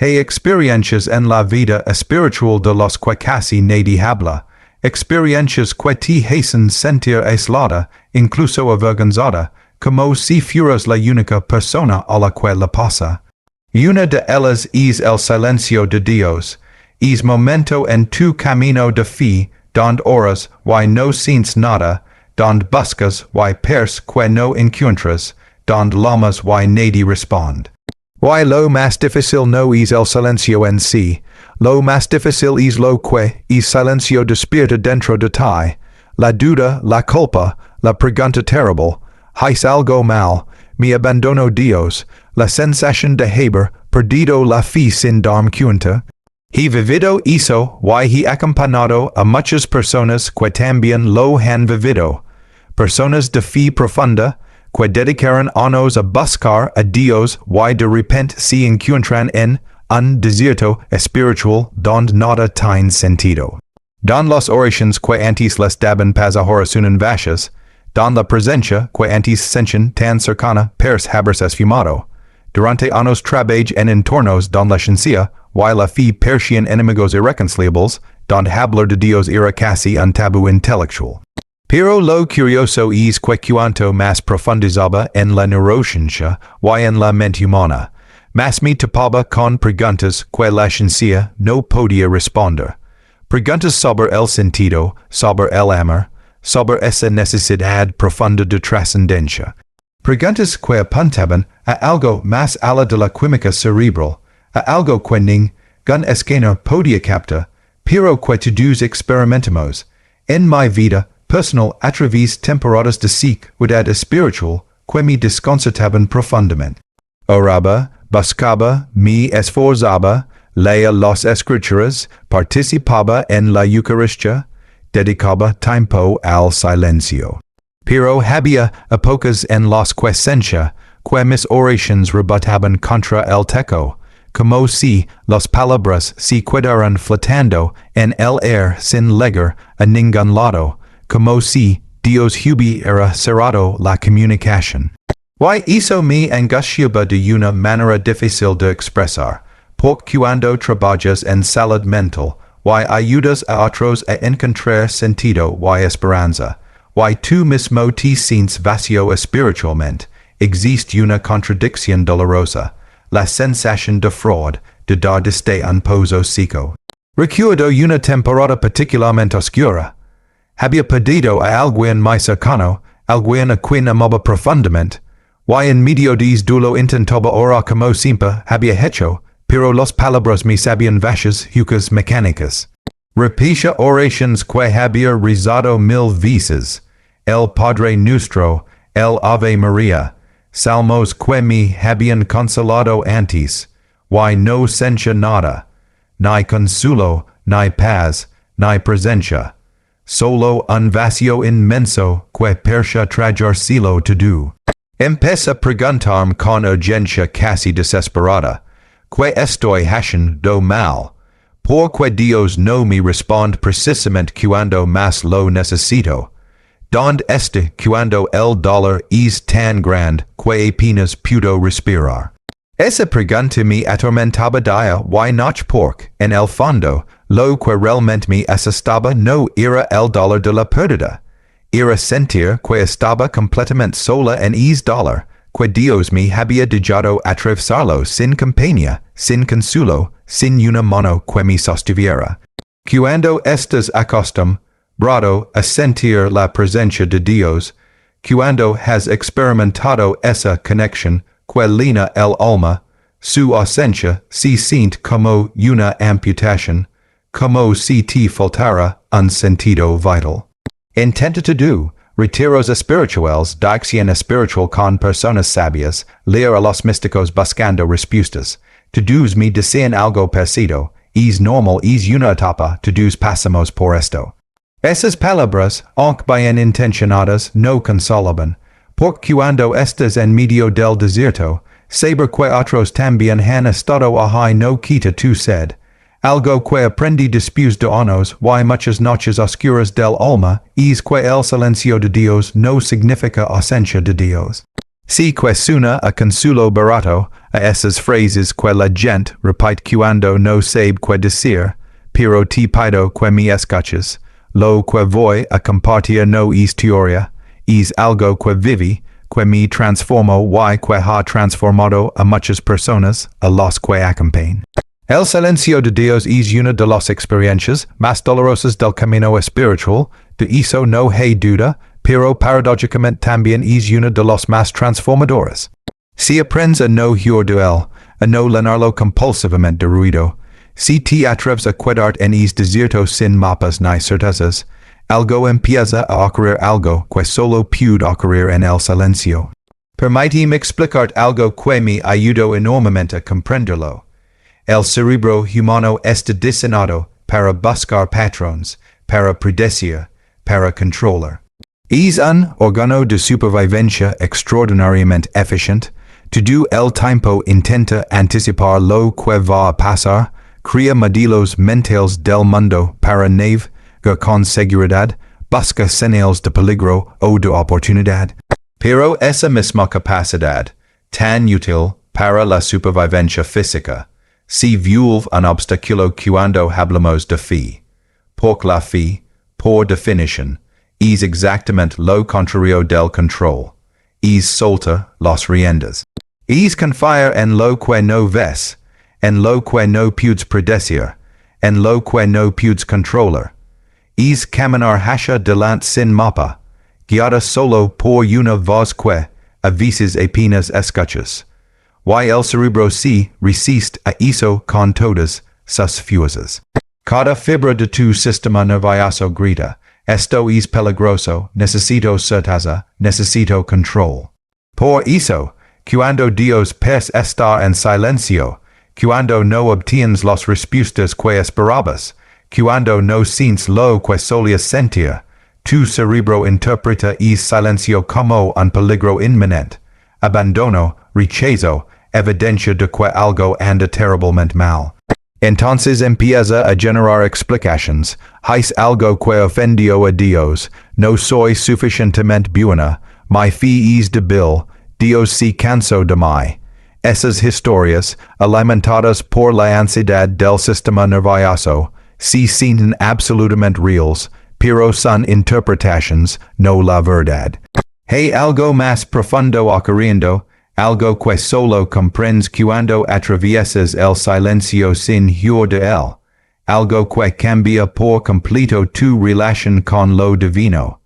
Hay experiencias en la vida espiritual de los que casi nadie habla, experiencias que te hacen sentir aislada, incluso avergonzada, como si fueras la única persona a la que le pasa. Una de ellas es el silencio de Dios, es momento en tu camino de fe, donde oras y no sientes nada, donde buscas y parece que no encuentras, donde llamas y nadie responde. Y lo más difícil no es el silencio en sí, lo más difícil es lo que es silencio despierta dentro de ti, la duda, la culpa, la pregunta terrible, ¿hice algo mal? Me abandono Dios, la sensación de haber perdido la fe sin darme cuenta. He vivido eso y he acompañado a muchas personas que también lo han vivido, personas de fe profunda, que dedicaron años a buscar a Dios y de repente se encuentran en un desierto espiritual donde nada tiene sentido. Don las oraciones que antes les daban paz ahora son vacías, don la presencia que antes sentían tan cercana parece haberse esfumado. Durante años trabajé en entornos donde la ciencia y la fe parecían enemigos irreconciliables, donde hablar de Dios era casi un tabú intelectual. Pero lo curioso es que cuanto más profundizaba en la neurociencia y en la mente humana, más me topaba con preguntas que la ciencia no podía responder. Preguntas sobre el sentido, sobre el amor, sobre esa necesidad profunda de trascendencia. Preguntas que apuntaban a algo más allá de la química cerebral, a algo que ningún esquema podía captar, pero que todos experimentamos en mi vida personal a través temporadas de sequidad espiritual que me desconcertaban profundamente. Oraba, buscaba, me esforzaba, leía las escrituras, participaba en la Eucaristía, dedicaba tiempo al silencio. Pero había épocas en las que sentía que mis oraciones rebotaban contra el techo, como si las palabras se quedaran flotando en el aire sin llegar a ningún lado, como si Dios hubiera cerrado la comunicación. Y eso me angustiaba de una manera difícil de expresar, porque cuando trabajas en salud mental, y ayudas a otros a encontrar sentido y esperanza, y tú mismo te sientes vacío espiritualmente, existe una contradicción dolorosa, la sensación de fraud, de dar desde un pozo seco. Recuerdo una temporada particularmente oscura. Había perdido a alguien muy cercano, alguien a quien amaba profundamente, y en medio de duelo intentaba orar como siempre había hecho, pero las palabras me sabían vacías huecas mecánicas. Repetía oraciones que había rezado 1000 veces, el Padre Nuestro, el Ave María, salmos que me habían consolado antes, y no sentía nada, ni consuelo, ni paz, ni presencia. Solo un vacío inmenso que parecía tragárselo todo. Empecé a preguntarme con urgencia casi desesperada, ¿qué estoy haciendo mal? ¿Por qué Dios no me responde precisamente cuando más lo necesito? ¿Dónde está cuando el dolor es tan grande que apenas puedo respirar? Esa pregunta me atormentaba día y noche porque, en el fondo, lo que realmente me asustaba no era el dolor de la pérdida. Era sentir que estaba completamente sola en ese dolor, que Dios me había dejado atravesarlo sin compañía, sin consuelo, sin una mano que me sostuviera. Cuando estás acostumbrado a sentir la presencia de Dios, cuando has experimentado esa conexión que llena el alma, su ausencia se siente como una amputación, como si te faltara un sentido vital. Intenta todo, retiros espirituales, dicción espiritual con personas sabias, leer a los místicos buscando respuestas. Todos me desean algo parecido, es normal, es una etapa, todos pasamos por esto. Esas palabras, aunque bien intencionadas, no consolaban, porque cuando estás en medio del desierto, saber que otros también han estado ahí no quita tu sed. Algo que aprendí después de años y muchas noches oscuras del alma es que el silencio de Dios no significa ausencia de Dios. Si que suna a consulo barato, a esas phrases que la gente repite cuando no sabe que decir, pero te pido que me escuches, lo que voy a compartir no es teoría, es algo que vivi, que me transformo y que ha transformado a muchas personas, a los que acompañan. El silencio de Dios es una de las experiencias más dolorosas del camino espiritual, de eso no hay duda, pero paradójicamente también es una de las más transformadoras. Si aprendes a no huir de él, a no llenarlo compulsivamente de ruido, si te atreves a quedarte en es desierto sin mapas ni certezas, algo empieza a ocurrir, algo que solo puede ocurrir en el silencio. Permíteme explicarte algo que me ayudó enormemente a comprenderlo. El cerebro humano está diseñado para buscar patrones, para predecir, para controlar. Es un órgano de supervivencia extraordinariamente eficiente. Todo el tiempo intenta anticipar lo que va a pasar, crea modelos mentales del mundo para navegar con seguridad, busca señales de peligro o de oportunidad. Pero esa misma capacidad, tan útil para la supervivencia física, se vuelve un obstáculo cuando hablamos de fe. Porque la fe, por definición, es exactamente lo contrario del control. Es solta las riendas. Es confiar en lo que no ves, en lo que no puedes predecir, en lo que no puedes controlar. Es caminar hacia delante sin mapa, guiada solo por una voz que, a veces apenas escuchas. Y el cerebro se resiste a eso con todas sus fuerzas. Cada fibra de tu sistema nervioso grita, esto es peligroso, necesito certeza, necesito control. Por eso, cuando Dios pes estar en silencio, cuando no obtienes las respuestas que esperabas, cuando no sientes lo que solías sentir, tu cerebro interpreta es silencio como un peligro inminente, abandono, rechazo, evidencia de que algo anda terriblemente mal. Entonces empieza a generar explicaciones, es algo que ofendió a Dios, no soy suficientemente buena, mi fe es débil, Dios se cansó de mí. Esas historias, alimentadas por la ansiedad del sistema nervioso, se sienten absolutamente reales, pero son interpretaciones, no la verdad. Hay algo más profundo ocurriendo, algo que solo comprendes cuando atraviesas el silencio sin huir de él, algo que cambia por completo tu relación con lo divino.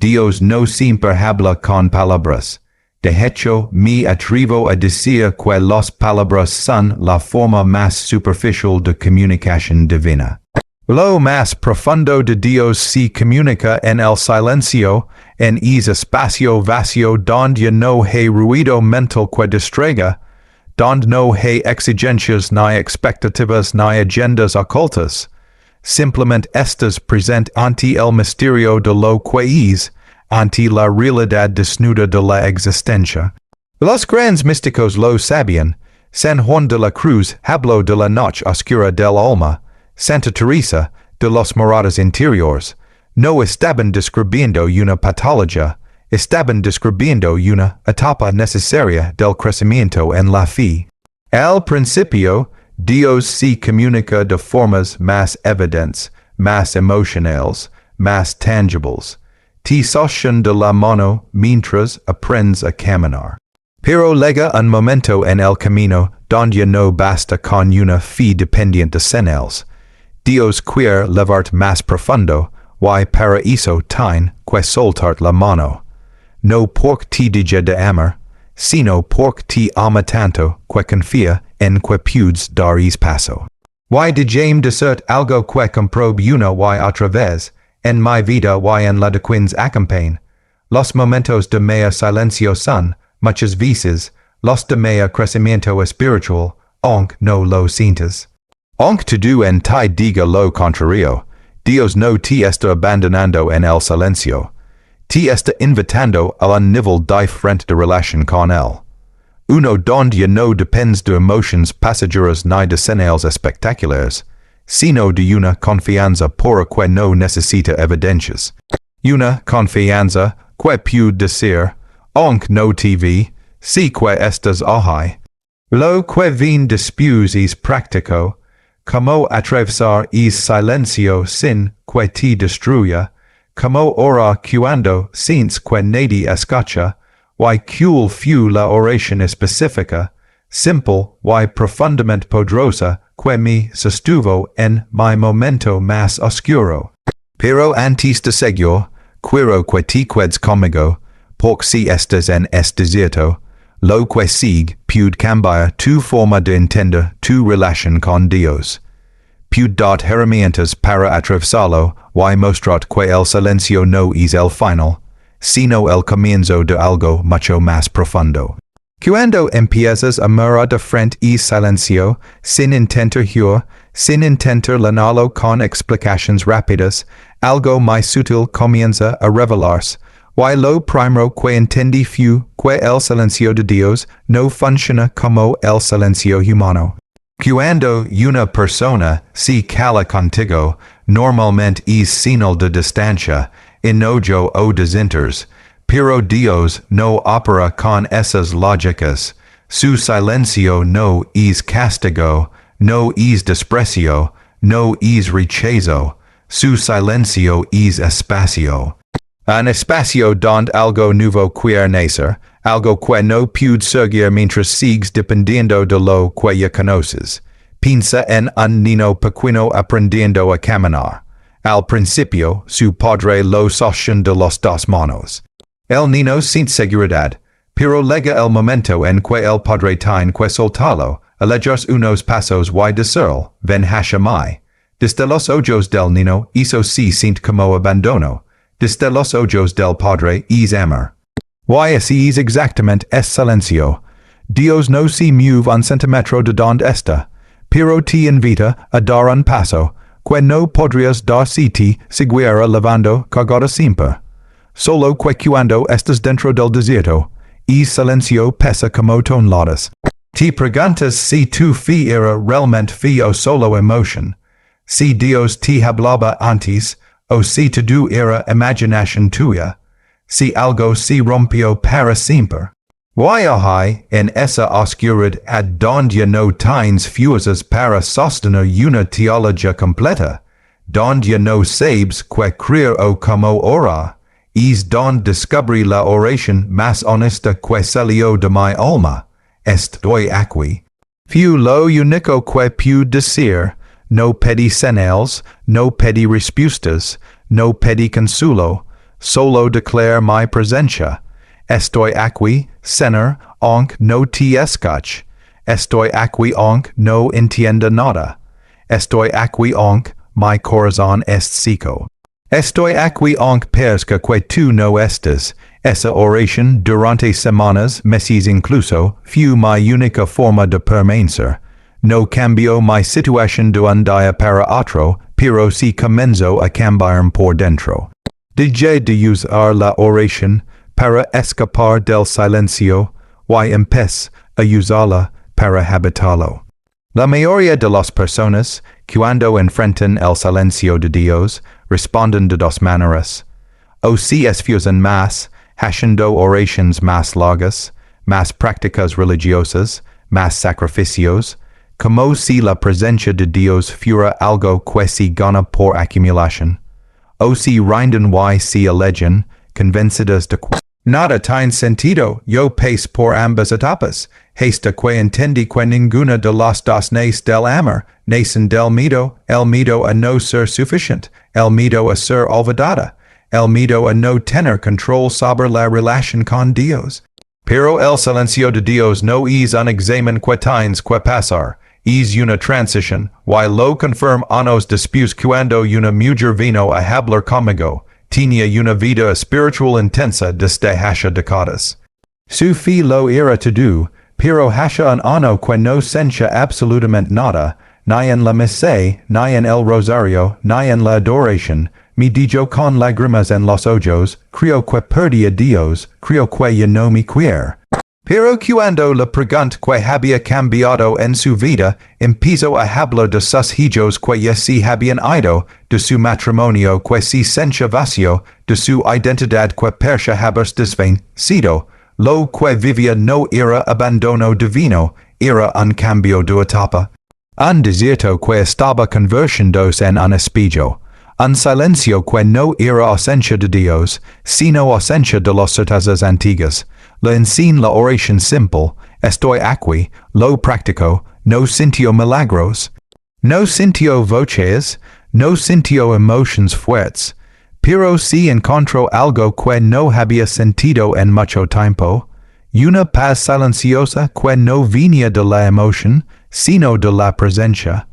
Dios no siempre habla con palabras. De hecho, me atrevo a decir que las palabras son la forma más superficial de comunicación divina. Lo más profundo de Dios se comunica en el silencio, en ese espacio vacío donde no hay ruido mental que distraiga, donde no hay exigencias ni expectativas ni agendas ocultas. Simplemente estás presente ante el misterio de lo que es, ante la realidad desnuda de la existencia. Los grandes místicos lo sabían. San Juan de la Cruz habló de la noche oscura del alma. Santa Teresa, de los morados interiores, no estaban describiendo una patología, estaban describiendo una etapa necesaria del crecimiento en la fe. Al principio, Dios se comunica de formas más evidentes, más emocionales, más tangibles. Te sostiene de la mano mientras aprendes a caminar. Pero llega un momento en el camino donde no basta con una fe dependiente de señales. Dios quiere llevarte más profundo, y para eso tiene que soltarte la mano. No porque te deje de amar, sino porque te ama tanto que confía en que puedes dar ese paso. Y déjame decirte algo que comprobé una y otra vez, en mi vida y en la de quienes acompañan. Los momentos de mi silencio son, muchas veces, los de mi crecimiento espiritual, aunque no lo sientas. Aunque tú en ti diga lo contrario, Dios no te está abandonando en el silencio. Te está invitando a un nivel diferente de relación con él. Uno donde no dependes de emociones pasajeras ni de señales espectaculares, sino de una confianza pura que no necesita evidencias. Una confianza que puede decir, aunque no te vi, si que estas hoy. Lo que vin después es práctico, como atravesar es silencio sin que te destruya, como ora cuando sientes que nadie escucha, y cuál fue la oración específica, simple y profundamente poderosa que me sostuvo en mi momento más oscuro. Pero antes de seguir, quiero que te quedes conmigo, porque si estás en este desierto, lo que sigue puede cambiar tu forma de entender tu relación con Dios. Puede dar herramientas para atravesarlo y mostrar que el silencio no es el final, sino el comienzo de algo mucho más profundo. Cuando empiezas a mirar de frente el silencio, sin intentar huir, sin intentar llenarlo con explicaciones rápidas, algo más sutil comienza a revelarse, y lo primero que entendí fue que el silencio de Dios no funciona como el silencio humano. Cuando una persona se cala contigo, normalmente es señal de distancia, enojo o desinterés, pero Dios no opera con esas lógicas. Su silencio no es castigo, no es desprecio, no es rechazo. Su silencio es espacio. Un espacio donde algo nuevo quiere nacer, algo que no puede seguir mientras sigues dependiendo de lo que ya conoces. Piensa en un niño pequeño aprendiendo a caminar. Al principio, su padre lo sostiene de las dos manos. El niño siente seguridad, pero llega el momento en que el padre tiene que soltarlo, alejar unos pasos y decirle, ven hacia mí. Desde los ojos del niño, eso sí siente como abandono. Desde los ojos del padre es amor. Y así es exactamente es silencio. Dios no se mueve un centímetro de donde está, pero te invita a dar un paso, que no podrías dar si te siguiera levando cargada siempre. Solo que cuando estás dentro del desierto, el silencio pesa como toneladas. Te preguntas si tu fe era realmente fe o solo emoción, si Dios te hablaba antes, o si todo era imaginación tuya, si algo se rompió para siempre. Y hoy, en esa oscuridad donde no tienes fuerzas para sostener una teología completa, donde no sabes que creer o cómo orar, es donde descubrí la oración más honesta que salió de mi alma. Estoy aquí. Fue lo único que pude decir. No pedí señales, no pedí respuestas, no pedí consuelo, solo declare mi presencia. Estoy aquí, Señor, aunque no te escuche. Estoy aquí aunque no entienda nada. Estoy aquí aunque mi corazón es seco. Estoy aquí aunque parezca que tú no estés. Esa oración durante semanas, meses incluso, fue mi única forma de permanecer. No cambió mi situación de un día para otro, pero sí comenzó a cambiar por dentro. Dejé de usar la oración para escapar del silencio, y empecé a usarla para habitarlo. La mayoría de las personas, cuando enfrentan el silencio de Dios, responden de dos maneras. O si esfuerzan más, haciendo oraciones más largas, más prácticas religiosas, más sacrificios, como si la presencia de Dios fuera algo que se gana por acumulación. O si rinden y se alejan, convencidas de que nada tiene sentido, yo paso por ambas etapas, hasta que entendí que ninguna de las dos nace del amor, nacen del miedo, el miedo a no ser suficiente, el miedo a ser olvidada, el miedo a no tener control sobre la relación con Dios. Pero el silencio de Dios no es un examen que tienes que pasar. Es una transición, y lo confirm años después cuando una mujer vino a hablar conmigo, tenía una vida espiritual intensa desde hace décadas. Su fe lo era todo, pero hace un año que no sentía absolutamente nada, ni en la misa, ni en el rosario, ni en la adoración, me dijo con lágrimas en los ojos, creo que perdí a Dios, creo que ya no me quiere. Pero cuando le pregunté que había cambiado en su vida, empezó a hablar de sus hijos que ya se habían ido, de su matrimonio que se sentía vacío, de su identidad que parecía haberse desvanecido, lo que vivia no era abandono divino, era un cambio de etapa. Un desierto que estaba convertidos en un espejo. Un silencio que no era ausencia de Dios, sino ausencia de las certezas antiguas. La ensin la oración simple, estoy aquí, lo practico, no sintió milagros. No sintió voces, no sintió emotions fuertes. Pero si encontró algo que no había sentido en mucho tiempo. Una paz silenciosa que no venía de la emoción, sino de la presencia.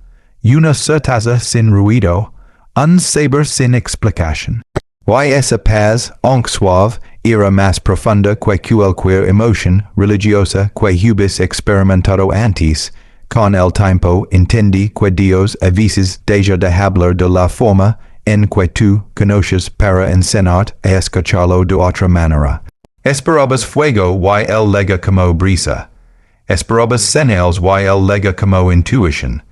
Una certeza sin ruido. Un saber sin explicación. Y esa paz, aunque suave, era más profunda que cualquier emoción religiosa que hubis experimentado antes. Con el tiempo entendí que Dios a veces deja de hablar de la forma en que tú conoces para enseñarte a escucharlo de otra manera. Esperabas fuego y él lega como brisa. Esperabas señales y él lega como intuición.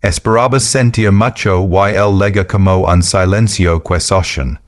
Esperabas sentir mucho y él lega como un silencio que sostiene.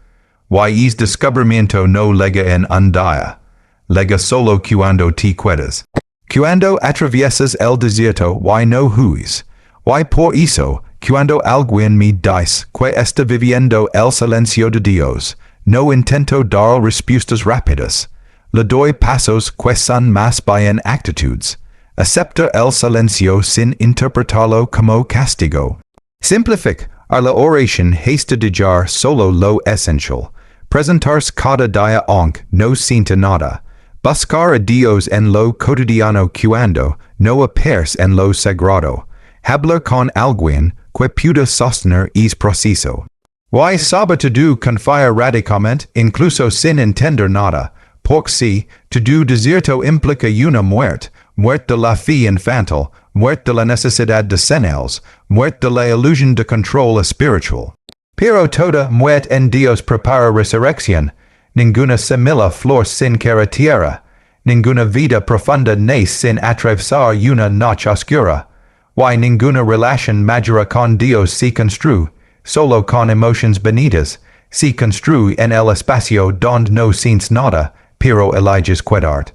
Y es descubrimiento no lega en un día. Lega solo cuando te quedas. Cuando atraviesas el desierto y no huyes. Y por eso, cuando alguien me dice que está viviendo el silencio de Dios, no intento dar respuestas rápidas. Le doy pasos que son más bien actitudes. Acepta el silencio sin interpretarlo como castigo. Simplifica la oración hasta dejar solo lo esencial. Presentarse cada día aunque no sienta nada. Buscar a Dios en lo cotidiano cuando no appears en lo sagrado. Hablar con alguien que pueda sostener es proceso. Y sabe todo confiar radicalmente incluso sin entender nada. Porque si, todo desierto implica una muerte de la fe infantil, muerte de la necesidad de señales, muerte de la ilusión de control espiritual. Pero toda muerte en Dios prepara resurrección, ninguna semilla flor sin tierra, ninguna vida profunda nace sin atravesar una noche oscura, y ninguna relación madura con Dios se construye, solo con emociones bonitas, se construye en el espacio donde no sientes nada, pero eliges quedarte.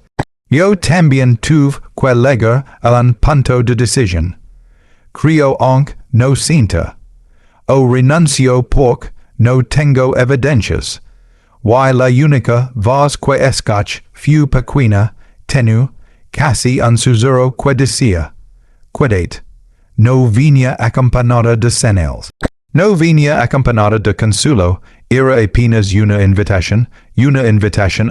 Yo también tuve que llegar a un punto de decisión. Creo aunque no sienta. O renuncio porque no tengo evidencias. Y la única voz que escucho fue pequeña, tenue, casi un susurro que decía, quédate. No venía acompañada de señales. No venía acompañada de consuelo, era apenas una invitación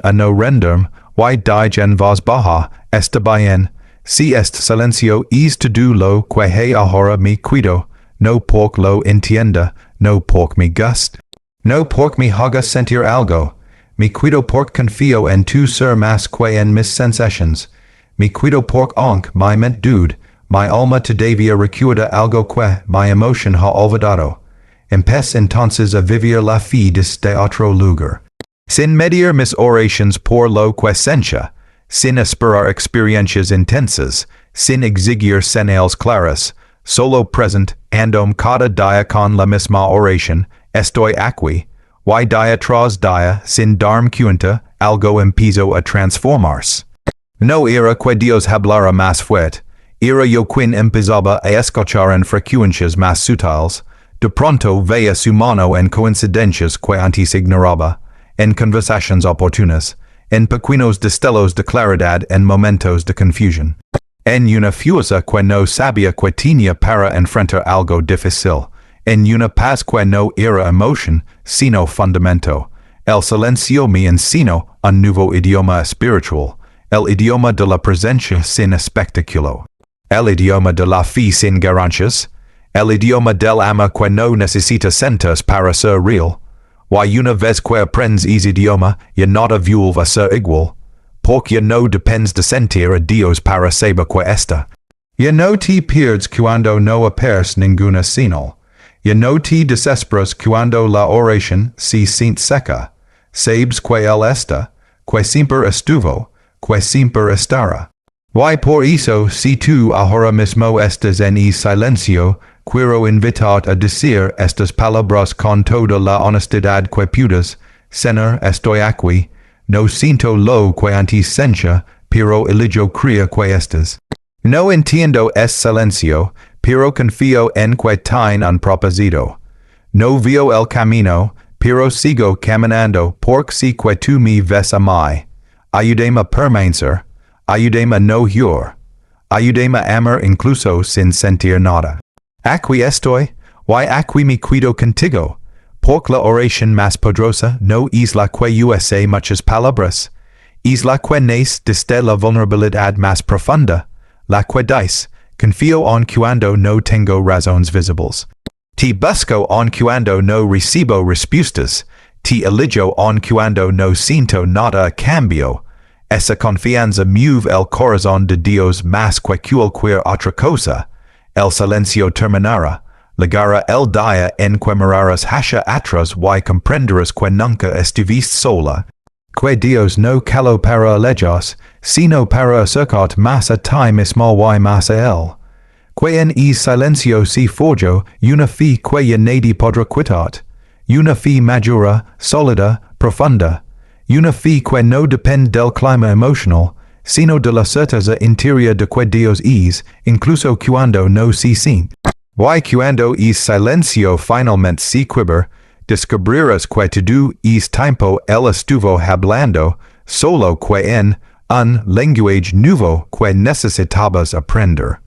a no renderme, y dije en voz baja, está bien, si este silencio es todo lo que he ahora me cuido, no porque lo entienda, no porque me guste, no porque me haga sentir algo, me cuido porque confío en tu ser más que en mis sensaciones, me cuido porque aunque mi mente dude, mi alma todavía recuerda algo que mi emoción ha olvidado. Empecé entonces a vivir la fe desde otro lugar. Sin medir mis oraciones por lo que sentia, sin esperar experiencias intensas, sin exigir señales claras, solo present, andom cada día con la misma oración, estoy aquí, y día tras día, sin darme cuenta, algo empezó a transformarse. No era que Dios hablara más fuerte, era yo quien empezaba a escuchar en frecuencias más sutiles. De pronto veía su mano en coincidencias que antes ignoraba, en conversaciones oportunas, en pequeños destellos de claridad en momentos de confusión, en una fuerza que no sabía que tenía para enfrentar algo difícil, en una paz que no era emoción, sino fundamento. El silencio me enseñó un nuevo idioma espiritual, el idioma de la presencia sin espectáculo, el idioma de la fe sin garantías, el idioma del alma que no necesita sentas para ser real. Y una vez que aprendes ese idioma, ya nada vuelve a ser igual, porque ya no dependes de sentir a Dios para saber que está. Ya no te pierdes cuando no appears ninguna señal. Ya no te desesperas cuando la oración se siente seca. Sabes que él está, que siempre estuvo, que siempre estará. Y por eso, si tú ahora mismo estás en el silencio, quiero invitarte a decir estas palabras con toda la honestidad que puedas. Señor, estoy aquí. no siento lo que antes sentía, pero eligio crea que estés. No entiendo es silencio, pero confío en que tiene un propósito. No veo el camino, pero sigo caminando porque sé que tú me ves a mí. Ayúdame a permanecer, ayúdame a no huir, ayúdame a amar incluso sin sentir nada. Aquí estoy, why aquí me cuido contigo, porque la oración más poderosa no es la que usa muchas palabras, es la que nace desde la vulnerabilidad más profunda, la que dice, confío en cuando no tengo razones visibles. Te busco en cuando no recibo respuestas, te eligio en cuando no siento nada a cambio. Esa confianza mueve el corazón de Dios más que cualquier otra cosa. El silencio terminará, llegará el día en que mirarás hacia atrás y comprenderás que nunca estuviste sola, que Dios no caló para ellos, sino para acercarte más a ti mismo y más a él. Que en el silencio se forjó una fe que ya nadie podrá quitar, una fe madura, sólida, profunda, una fe que no depende del clima emocional, sino de la certeza interior de que Dios es, incluso cuando no se siente. Y cuando el silencio finalmente se quiebra, descubrirás que todo es tiempo él estuvo hablando, solo que en un lenguaje nuevo que necesitabas aprender.